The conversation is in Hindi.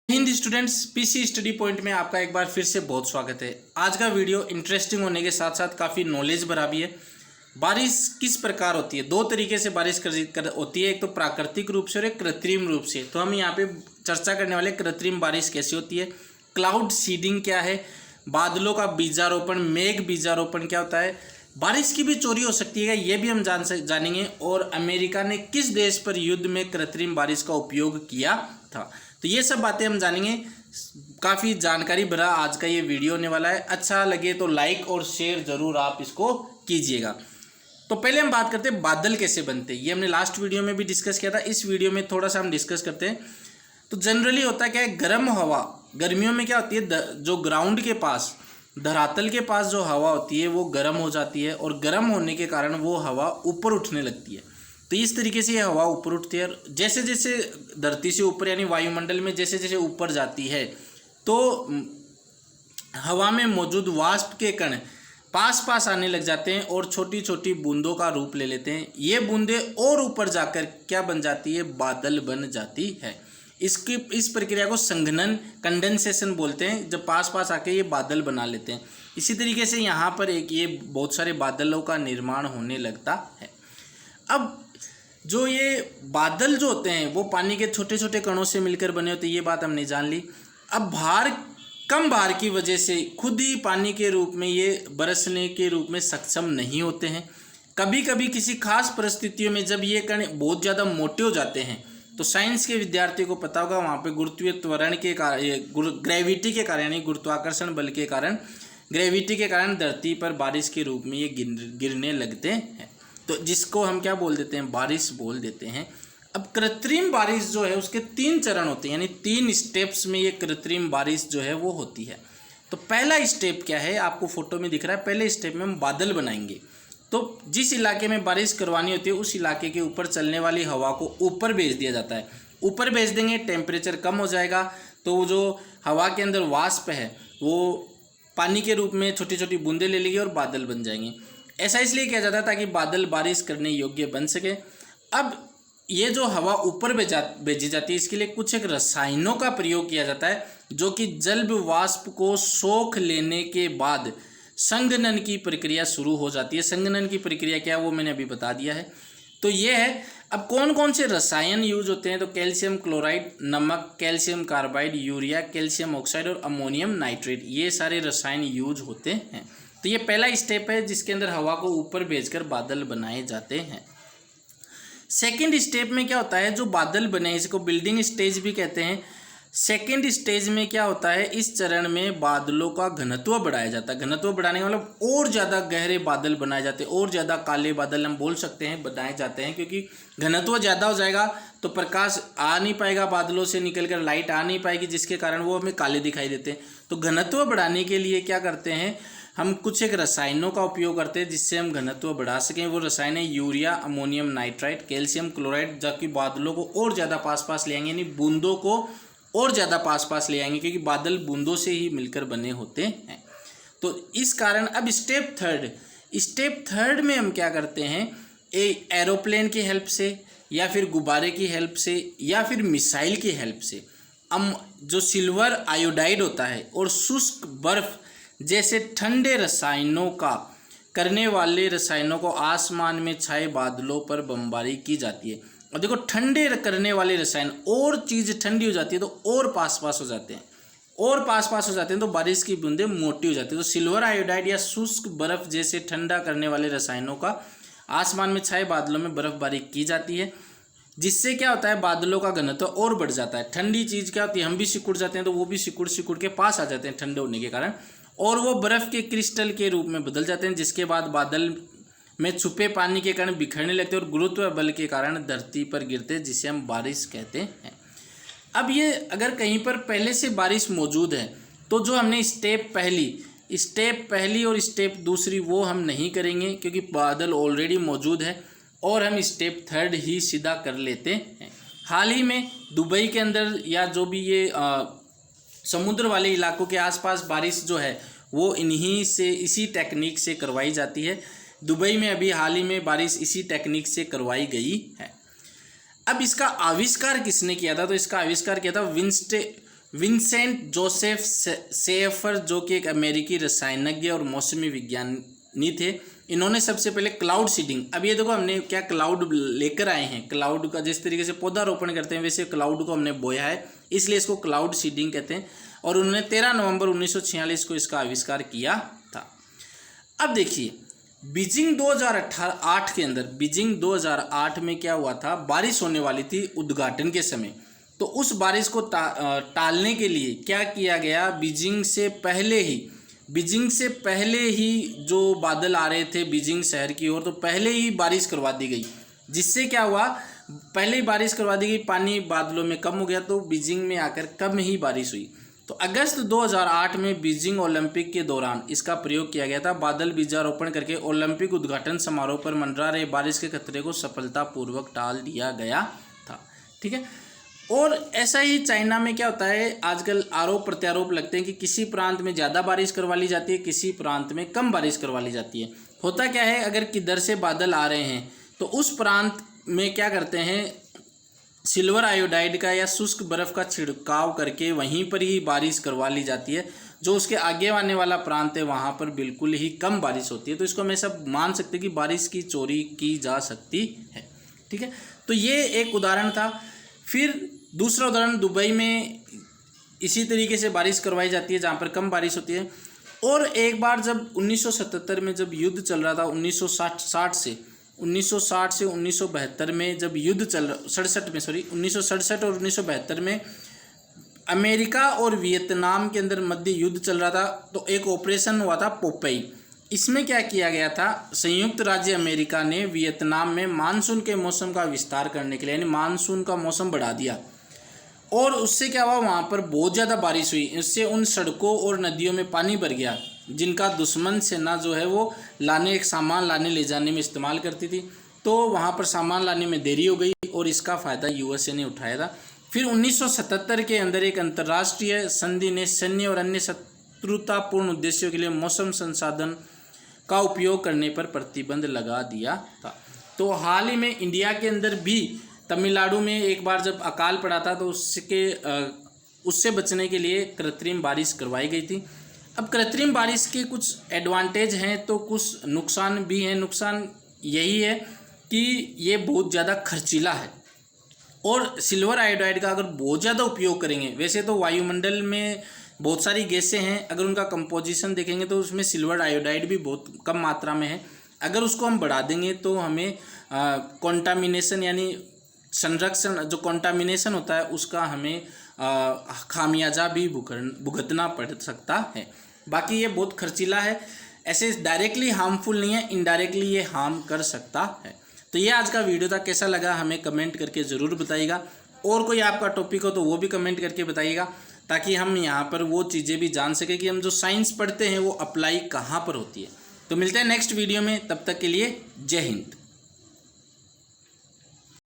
Hind students, PC study point में आपका एक बार फिर से बहुत स्वागत है। आज का वीडियो इंटरेस्टिंग होने के साथ साथ काफ़ी नॉलेज भरा भी है। बारिश किस प्रकार होती है? दो तरीके से बारिश होती है, एक तो प्राकृतिक रूप से और एक कृत्रिम रूप से। तो हम यहाँ पे चर्चा करने वाले कृत्रिम बारिश कैसे होती है, क्लाउड सीडिंग क्या है, बादलों का बीजारोपण, मेघ बीजारोपण क्या होता है, बारिश की भी चोरी हो सकती है ये भी हम जानेंगे। और अमेरिका ने किस देश पर युद्ध में कृत्रिम बारिश का उपयोग किया था, तो ये सब बातें हम जानेंगे। काफ़ी जानकारी भरा आज का ये वीडियो होने वाला है। अच्छा लगे तो लाइक और शेयर ज़रूर आप इसको कीजिएगा। तो पहले हम बात करते हैं बादल कैसे बनते हैं। ये हमने लास्ट वीडियो में भी डिस्कस किया था, इस वीडियो में थोड़ा सा हम डिस्कस करते हैं। तो जनरली होता क्या है, गर्म हवा गर्मियों में क्या होती है, जो ग्राउंड के पास, धरातल के पास जो हवा होती है वो गर्म हो जाती है और गर्म होने के कारण वो हवा ऊपर उठने लगती है। तो इस तरीके से ये हवा ऊपर उठती है और जैसे जैसे धरती से ऊपर यानी वायुमंडल में जैसे जैसे ऊपर जाती है तो हवा में मौजूद वाष्प के कण पास पास आने लग जाते हैं और छोटी छोटी बूंदों का रूप ले लेते हैं। ये बूंदें और ऊपर जाकर क्या बन जाती है, बादल बन जाती है। इस प्रक्रिया को संघनन, कंडेंसेशन बोलते हैं, जब पास पास आके ये बादल बना लेते हैं। इसी तरीके से यहाँ पर ये बहुत सारे बादलों का निर्माण होने लगता है। अब जो ये बादल जो होते हैं वो पानी के छोटे छोटे कणों से मिलकर बने होते हैं, ये बात हमने जान ली। अब कम भार की वजह से खुद ही पानी के रूप में ये बरसने के रूप में सक्षम नहीं होते हैं। कभी कभी किसी खास परिस्थितियों में जब ये कण बहुत ज़्यादा मोटे हो जाते हैं तो साइंस के विद्यार्थियों को पता होगा, वहाँ पे गुरुत्वीय त्वरण के कारण, ग्रेविटी के कारण यानी गुरुत्वाकर्षण बल के कारण, ग्रेविटी के कारण धरती पर बारिश के रूप में ये गिरने लगते हैं। तो जिसको हम क्या बोल देते हैं, बारिश बोल देते हैं। अब कृत्रिम बारिश जो है उसके 3 चरण होते हैं, यानी 3 स्टेप्स में ये कृत्रिम बारिश जो है वो होती है। तो पहला स्टेप क्या है, आपको फोटो में दिख रहा है। पहले स्टेप में हम बादल बनाएंगे। तो जिस इलाके में बारिश करवानी होती है उस इलाके के ऊपर चलने वाली हवा को ऊपर भेज दिया जाता है। ऊपर भेज देंगे, टेम्परेचर कम हो जाएगा, तो वो जो हवा के अंदर वाष्प है वो पानी के रूप में छोटी छोटी बूंदें ले लेगी और बादल बन जाएंगे। ऐसा इसलिए किया जाता है ताकि बादल बारिश करने योग्य बन सके। अब ये जो हवा ऊपर भेजी जाती है इसके लिए कुछ एक रसायनों का प्रयोग किया जाता है जो कि जल वाष्प को सोख लेने के बाद संघनन की प्रक्रिया शुरू हो जाती है। संघनन की प्रक्रिया क्या है वो मैंने अभी बता दिया है। तो ये है। अब कौन कौन से रसायन यूज होते हैं, तो कैल्शियम क्लोराइड, नमक, calcium carbide, urea, calcium oxide और अमोनियम नाइट्रेट, ये सारे रसायन यूज होते हैं। तो ये पहला स्टेप है जिसके अंदर हवा को ऊपर भेजकर बादल बनाए जाते हैं। सेकेंड स्टेप में क्या होता है, जो बादल बने इसको बिल्डिंग स्टेज भी कहते हैं। सेकेंड स्टेज में क्या होता है, इस चरण में बादलों का घनत्व बढ़ाया जाता है। घनत्व बढ़ाने का मतलब और ज़्यादा गहरे बादल बनाए जाते हैं, और ज़्यादा काले बादल हम बोल सकते हैं बनाए जाते हैं, क्योंकि घनत्व ज़्यादा हो जाएगा तो प्रकाश आ नहीं पाएगा, बादलों से निकलकर लाइट आ नहीं पाएगी, जिसके कारण वो हमें काले दिखाई देते हैं। तो घनत्व बढ़ाने के लिए क्या करते हैं, हम कुछ एक रसायनों का उपयोग करते हैं जिससे हम घनत्व बढ़ा सकें। वो रसायन है urea, ammonium nitrite, calcium chloride, जबकि बादलों को और ज़्यादा पास पास ले आएंगे, यानी बूंदों को और ज़्यादा पास पास ले आएंगे, क्योंकि बादल बूंदों से ही मिलकर बने होते हैं। तो इस कारण अब स्टेप थर्ड में हम क्या करते हैं, एरोप्लेन की हेल्प से या फिर गुब्बारे की हेल्प से या फिर मिसाइल की हेल्प से हम जो सिल्वर आयोडाइड होता है और शुष्क बर्फ जैसे ठंडे रसायनों का करने वाले रसायनों को आसमान में छाए बादलों पर बमबारी की जाती है। और देखो, ठंडे करने वाले रसायन, और चीज़ ठंडी हो जाती है तो और पास पास हो जाते हैं, और पास पास हो जाते हैं तो बारिश की बूंदें मोटी हो जाती है। तो सिल्वर आयोडाइड या शुष्क बर्फ जैसे ठंडा करने वाले रसायनों का आसमान में छाए बादलों में बर्फबारी की जाती है, जिससे क्या होता है, बादलों का घनत्व और बढ़ जाता है। ठंडी चीज़ क्या होती है, हम भी सिकुड़ जाते हैं तो वो भी सिकुड़ के पास आ जाते हैं ठंडे होने के कारण, और वो बर्फ़ के क्रिस्टल के रूप में बदल जाते हैं, जिसके बाद बादल में छुपे पानी के कारण बिखरने लगते हैं और गुरुत्व बल के कारण धरती पर गिरते हैं, जिसे हम बारिश कहते हैं। अब ये अगर कहीं पर पहले से बारिश मौजूद है तो जो हमने स्टेप पहली और स्टेप दूसरी वो हम नहीं करेंगे, क्योंकि बादल ऑलरेडी मौजूद है, और हम स्टेप थर्ड ही सीधा कर लेते हैं। हाल ही में दुबई के अंदर या जो भी ये समुद्र वाले इलाकों के आसपास बारिश जो है वो इसी टेक्निक से करवाई जाती है। दुबई में अभी हाल ही में बारिश इसी टेक्निक से करवाई गई है। अब इसका आविष्कार किसने किया था, तो इसका आविष्कार किया था विंसेंट जोसेफ सेफर, जो कि एक अमेरिकी रसायनज्ञ और मौसमी विज्ञानी थे, इन्होंने सबसे पहले क्लाउड सीडिंग, अब ये देखो हमने क्या क्लाउड लेकर आए हैं, क्लाउड का जिस तरीके से पौधारोपण करते हैं वैसे क्लाउड को हमने बोया है, इसलिए इसको क्लाउड सीडिंग कहते हैं। और उन्होंने 13 नवंबर 1946 को इसका आविष्कार किया था। अब देखिए बीजिंग 2008 के अंदर, बीजिंग 2008 में क्या हुआ था, बारिश होने वाली थी उद्घाटन के समय, तो उस बारिश को टालने के लिए क्या किया गया, बीजिंग से पहले ही जो बादल आ रहे थे बीजिंग शहर की ओर, तो पहले ही बारिश करवा दी गई, जिससे क्या हुआ, पहले ही बारिश करवा दी गई, पानी बादलों में कम हो गया, तो बीजिंग में आकर कम ही बारिश हुई। तो अगस्त 2008 में बीजिंग ओलंपिक के दौरान इसका प्रयोग किया गया था। बादल बीजारोपण करके ओलंपिक उद्घाटन समारोह पर मंडरा रहे बारिश के खतरे को सफलतापूर्वक टाल दिया गया था। ठीक है। और ऐसा ही चाइना में क्या होता है, आजकल आरोप प्रत्यारोप लगते हैं कि किसी प्रांत में ज़्यादा बारिश करवा ली जाती है, किसी प्रांत में कम बारिश करवा ली जाती है। होता क्या है, अगर किधर से बादल आ रहे हैं तो उस प्रांत में क्या करते हैं, सिल्वर आयोडाइड का या शुष्क बर्फ़ का छिड़काव करके वहीं पर ही बारिश करवा ली जाती है। जो उसके आगे आने वाला प्रांत है वहाँ पर बिल्कुल ही कम बारिश होती है। तो इसको हम सब मान सकते हैं कि बारिश की चोरी की जा सकती है। ठीक है, तो ये एक उदाहरण था। फिर दूसरा उदाहरण, दुबई में इसी तरीके से बारिश करवाई जाती है जहाँ पर कम बारिश होती है। और एक बार जब 1977 में जब युद्ध चल रहा था, 1960 से 1972 में जब युद्ध चल रहा, 1967 और 1972 में अमेरिका और वियतनाम के अंदर मध्य युद्ध चल रहा था, तो एक ऑपरेशन हुआ था पोपेई। इसमें क्या किया गया था, संयुक्त राज्य अमेरिका ने वियतनाम में मानसून के मौसम का विस्तार करने के लिए, यानी मानसून का मौसम बढ़ा दिया, और उससे क्या हुआ, वहाँ पर बहुत ज़्यादा बारिश हुई। इससे उन सड़कों और नदियों में पानी भर गया जिनका दुश्मन सेना जो है वो सामान लाने ले जाने में इस्तेमाल करती थी। तो वहाँ पर सामान लाने में देरी हो गई और इसका फ़ायदा यूएसए ने उठाया था। फिर 1977 के अंदर एक अंतर्राष्ट्रीय संधि ने सैन्य और अन्य शत्रुतापूर्ण उद्देश्यों के लिए मौसम संसाधन का उपयोग करने पर प्रतिबंध लगा दिया था। तो हाल ही में इंडिया के अंदर भी तमिलनाडु में एक बार जब अकाल पड़ा था, तो उससे बचने के लिए कृत्रिम बारिश करवाई गई थी। अब कृत्रिम बारिश के कुछ एडवांटेज हैं तो कुछ नुकसान भी हैं। नुकसान यही है कि ये बहुत ज़्यादा खर्चीला है, और सिल्वर आयोडाइड का अगर बहुत ज़्यादा उपयोग करेंगे, वैसे तो वायुमंडल में बहुत सारी गैसें हैं, अगर उनका कंपोजिशन देखेंगे तो उसमें सिल्वर आयोडाइड भी बहुत कम मात्रा में है। अगर उसको हम बढ़ा देंगे तो हमें कॉन्टामिनेशन यानी संरक्षण जो कॉन्टामिनेशन होता है उसका हमें खामियाजा भी भुगतना पड़ सकता है। बाकी ये बहुत खर्चीला है, ऐसे डायरेक्टली हार्मफुल नहीं है, इनडायरेक्टली ये हार्म कर सकता है। तो ये आज का वीडियो था, कैसा लगा हमें कमेंट करके ज़रूर बताइएगा। और कोई आपका टॉपिक हो तो वो भी कमेंट करके बताइएगा, ताकि हम यहाँ पर वो चीज़ें भी जान सकें कि हम जो साइंस पढ़ते हैं वो अप्लाई कहाँ पर होती है। तो मिलते हैं नेक्स्ट वीडियो में, तब तक के लिए जय हिंद।